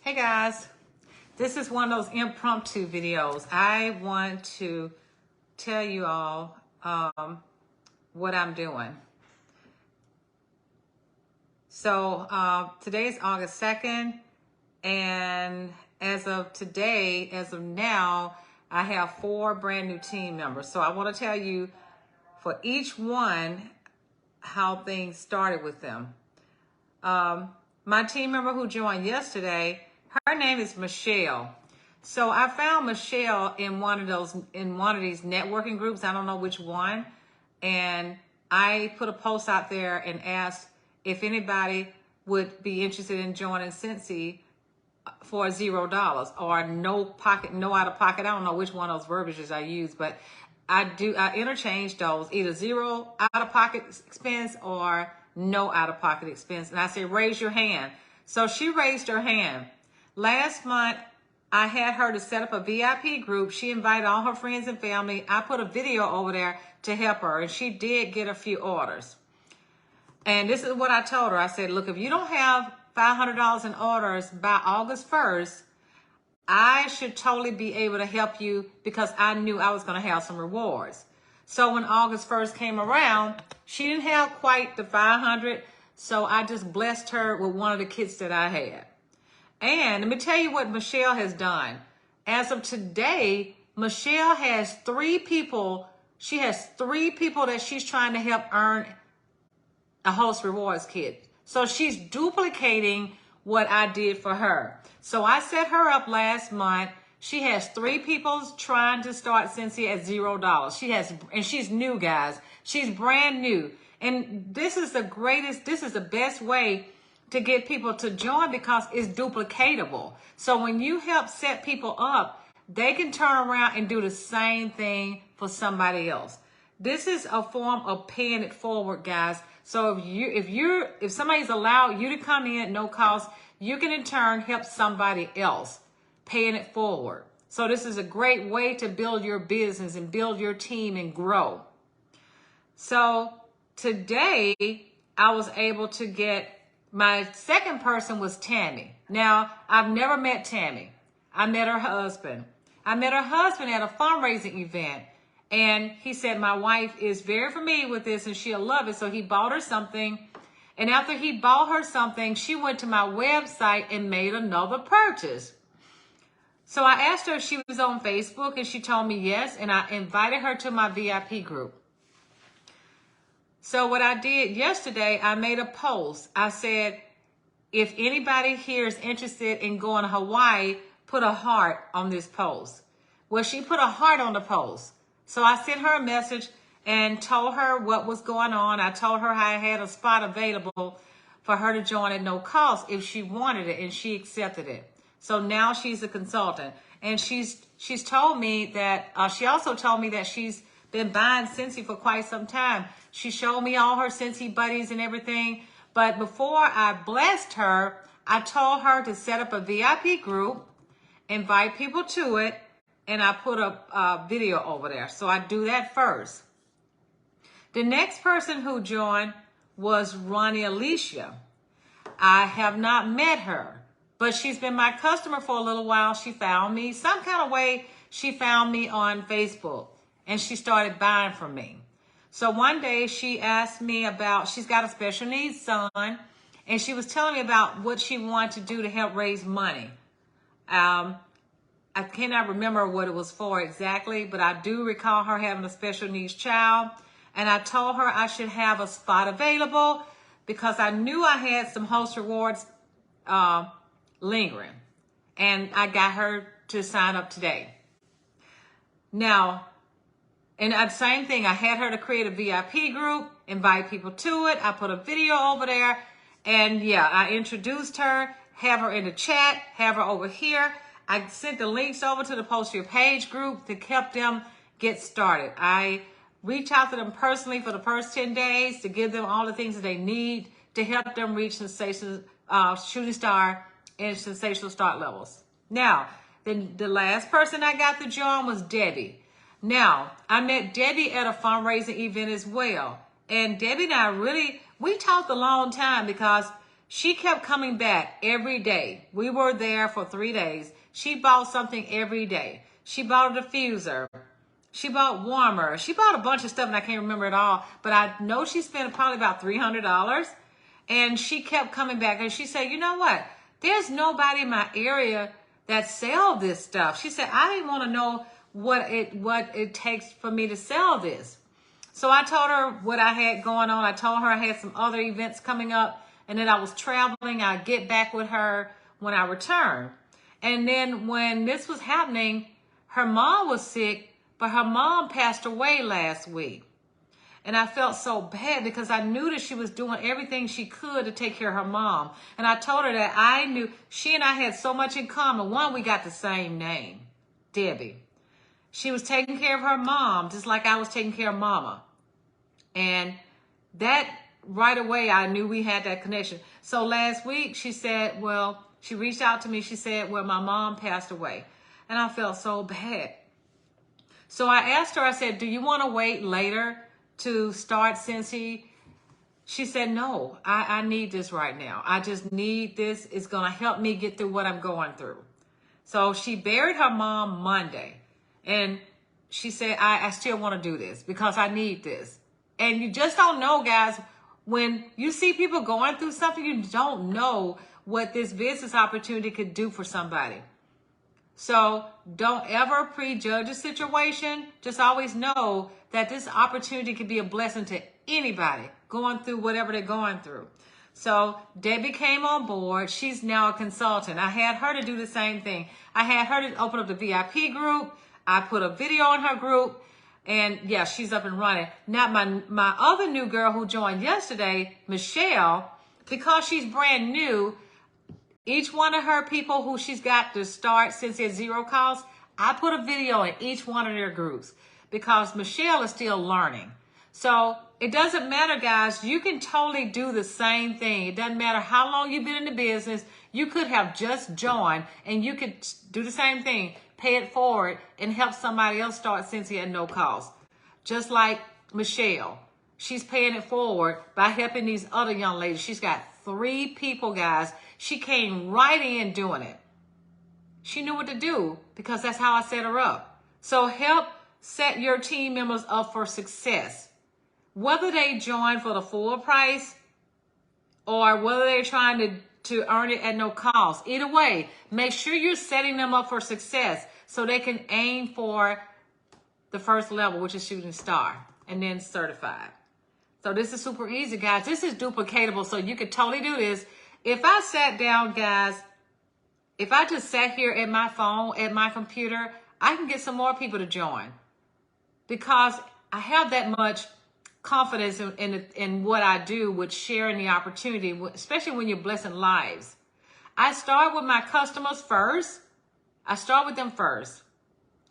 Hey guys, this is one of those impromptu videos. I want to tell you all what I'm doing. So today is August 2nd, and as of today, as of now, I have 4 brand new team members. So I want to tell you for each one how things started with them. My team member who joined yesterday, her name is Michelle. So I found Michelle in one of these networking groups. I don't know which one. And I put a post out there and asked if anybody would be interested in joining Cincy for $0 or no out of pocket. I don't know which one of those verbiages I use, but I interchange those, either zero out of pocket expense or no out of pocket expense. And I said, raise your hand. So she raised her hand. Last month, I had her to set up a VIP group. She invited all her friends and family. I put a video over there to help her, and she did get a few orders. And this is what I told her. I said, look, if you don't have $500 in orders by August 1st, I should totally be able to help you because I knew I was going to have some rewards. So when August 1st came around, she didn't have quite the 500, so I just blessed her with one of the kits that I had. And let me tell you what Michelle has done. As of today, Michelle has 3 people. She has 3 people that she's trying to help earn a host rewards kit. So she's duplicating what I did for her. So I set her up last month. She has 3 people trying to start Cincy at $0. And she's new, guys. She's brand new. And this is the best way to get people to join because it's duplicatable. So when you help set people up, they can turn around and do the same thing for somebody else. This is a form of paying it forward, guys. So if somebody's allowed you to come in at no cost, you can in turn help somebody else paying it forward. So this is a great way to build your business and build your team and grow. So today I was able to get, my second person was Tammy. Now, I've never met Tammy. I met her husband. I met her husband at a fundraising event. And he said, my wife is very familiar with this and she'll love it. So he bought her something. And after he bought her something, she went to my website and made another purchase. So I asked her if she was on Facebook and she told me yes. And I invited her to my VIP group. So what I did yesterday, I made a post. I said, if anybody here is interested in going to Hawaii, put a heart on this post. Well, she put a heart on the post. So I sent her a message and told her what was going on. I told her I had a spot available for her to join at no cost if she wanted it, and she accepted it. So now she's a consultant. And she's told me that, she also told me that she's been buying Cincy for quite some time. She showed me all her Cincy buddies and everything. But before I blessed her, I told her to set up a VIP group, invite people to it, and I put a video over there. So I do that first. The next person who joined was Ronnie Alicia. I have not met her, but she's been my customer for a little while. She found me some kind of way. She found me on Facebook and she started buying from me. So one day she asked me about, she's got a special needs son, and she was telling me about what she wanted to do to help raise money. I cannot remember what it was for exactly, but I do recall her having a special needs child. And I told her I should have a spot available because I knew I had some host rewards lingering. And I got her to sign up today. Now, and the same thing, I had her to create a VIP group, invite people to it. I put a video over there. And yeah, I introduced her, have her in the chat, have her over here. I sent the links over to the Post Your Page group to help them get started. I reach out to them personally for the first 10 days to give them all the things that they need to help them reach sensational, shooting star and sensational start levels. Now, the last person I got to join was Debbie. Now, I met Debbie at a fundraising event as well. And Debbie and I we talked a long time because She kept coming back every day. We were there for 3 days. She bought something every day. She bought a diffuser. She bought warmer. She bought a bunch of stuff and I can't remember it all. But I know she spent probably about $300. And she kept coming back and she said, you know what? There's nobody in my area that sell this stuff. She said, I didn't want to know what it takes for me to sell this. So I told her what I had going on. I told her I had some other events coming up and that I was traveling. I'd get back with her when I returned. And then when this was happening, her mom was sick, but her mom passed away last week. And I felt so bad because I knew that she was doing everything she could to take care of her mom. And I told her that I knew she and I had so much in common. One, we got the same name, Debbie. She was taking care of her mom just like I was taking care of mama. And that right away, I knew we had that connection. So last week she said, well, she reached out to me. She said, well, my mom passed away. And I felt so bad. So I asked her, I said, do you want to wait later to start Scentsy? She said, no, I need this right now. I just need this. It's going to help me get through what I'm going through. So she buried her mom Monday. And she said, I still want to do this because I need this. And you just don't know, guys, when you see people going through something, you don't know what this business opportunity could do for somebody. So don't ever prejudge a situation. Just always know that this opportunity could be a blessing to anybody going through whatever they're going through. So Debbie came on board. She's now a consultant. I had her to do the same thing. I had her to open up the VIP group. I put a video in her group. And yeah, she's up and running. Now my other new girl who joined yesterday, Michelle, because she's brand new, each one of her people who she's got to start since it's zero cost, I put a video in each one of their groups because Michelle is still learning. So it doesn't matter, guys. You can totally do the same thing. It doesn't matter how long you've been in the business. You could have just joined and you could do the same thing. Pay it forward and help somebody else start Scentsy at no cost. Just like Michelle. She's paying it forward by helping these other young ladies. She's got 3 people, guys. She came right in doing it. She knew what to do because that's how I set her up. So help set your team members up for success. Whether they join for the full price or whether they're trying to earn it at no cost. Either way, make sure you're setting them up for success so they can aim for the first level, which is shooting star, and then certified. So this is super easy, guys. This is duplicatable, so you could totally do this. If I sat down, guys, if I just sat here at my phone, at my computer, I can get some more people to join because I have that much confidence in what I do with sharing the opportunity, especially when you're blessing lives. I start with my customers first. I start with them first.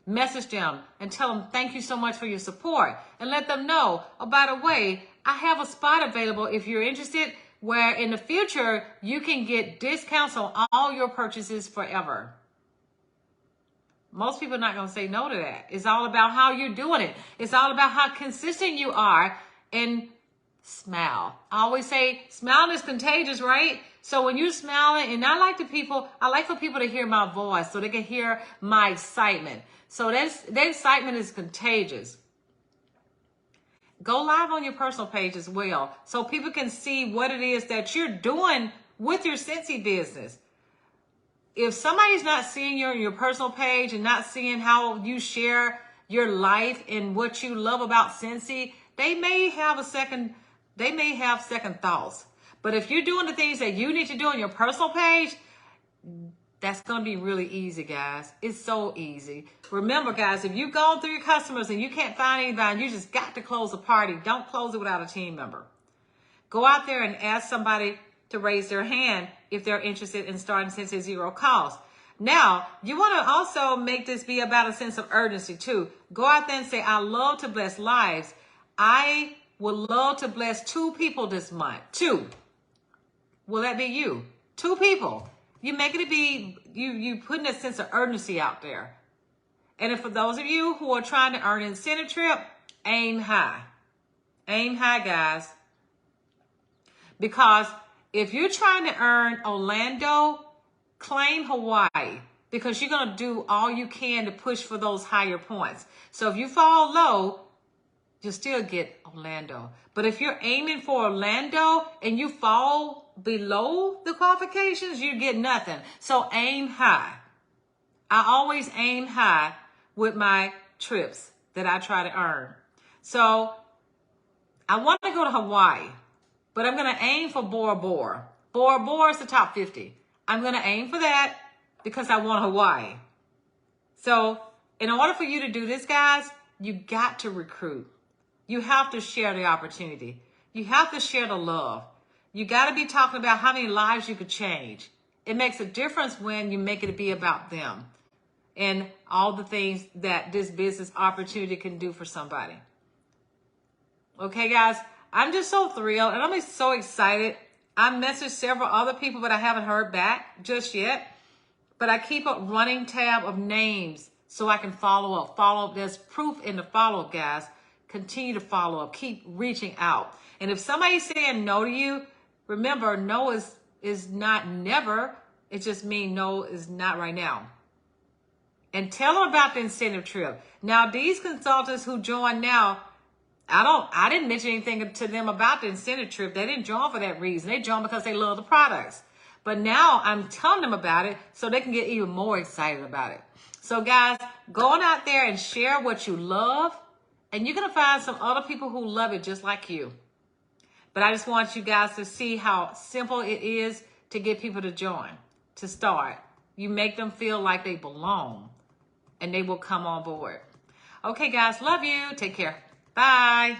Message them and tell them thank you so much for your support and let them know, oh, by the way, I have a spot available if you're interested where in the future you can get discounts on all your purchases forever. Most people are not going to say no to that. It's all about how you're doing it. It's all about how consistent you are and smile. I always say smiling is contagious, right? So when you're smiling, and I like for people to hear my voice so they can hear my excitement. So that excitement is contagious. Go live on your personal page as well so people can see what it is that you're doing with your Scentsy business. If somebody's not seeing your personal page and not seeing how you share your life and what you love about Scentsy, they may have second thoughts. But if you're doing the things that you need to do on your personal page, that's going to be really easy, guys. It's so easy. Remember, guys, if you've gone through your customers and you can't find anybody, you just got to close a party. Don't close it without a team member. Go out there and ask somebody to raise their hand if they're interested in starting Scentsy at zero cost. Now, you want to also make this be about a sense of urgency too. Go out there and say, I love to bless lives. I would love to bless 2 people this month. 2. Will that be you? 2 people. You make it be, you putting a sense of urgency out there. And if for those of you who are trying to earn an incentive trip, aim high. Aim high, guys. Because if you're trying to earn Orlando, claim Hawaii, because you're going to do all you can to push for those higher points. So if you fall low, you'll still get Orlando. But if you're aiming for Orlando and you fall below the qualifications, you get nothing. So aim high. I always aim high with my trips that I try to earn. So I want to go to Hawaii, but I'm going to aim for Bora Bora. Bora Bora is the top 50. I'm going to aim for that because I want Hawaii. So in order for you to do this, guys, you got to recruit. You have to share the opportunity. You have to share the love. You got to be talking about how many lives you could change. It makes a difference when you make it be about them and all the things that this business opportunity can do for somebody. Okay, guys, I'm just so thrilled and I'm so excited. I messaged several other people, but I haven't heard back just yet. But I keep a running tab of names so I can follow up. There's proof in the follow-up, guys. Continue to follow up. Keep reaching out. And if somebody's saying no to you, remember, no is not never. It just means no is not right now. And tell them about the incentive trip. Now, these consultants who join now, I didn't mention anything to them about the incentive trip. They didn't join for that reason. They joined because they love the products. But now I'm telling them about it so they can get even more excited about it. So guys, going out there and share what you love, and you're going to find some other people who love it just like you. But I just want you guys to see how simple it is to get people to join, to start. You make them feel like they belong, and they will come on board. Okay, guys, love you. Take care. Bye.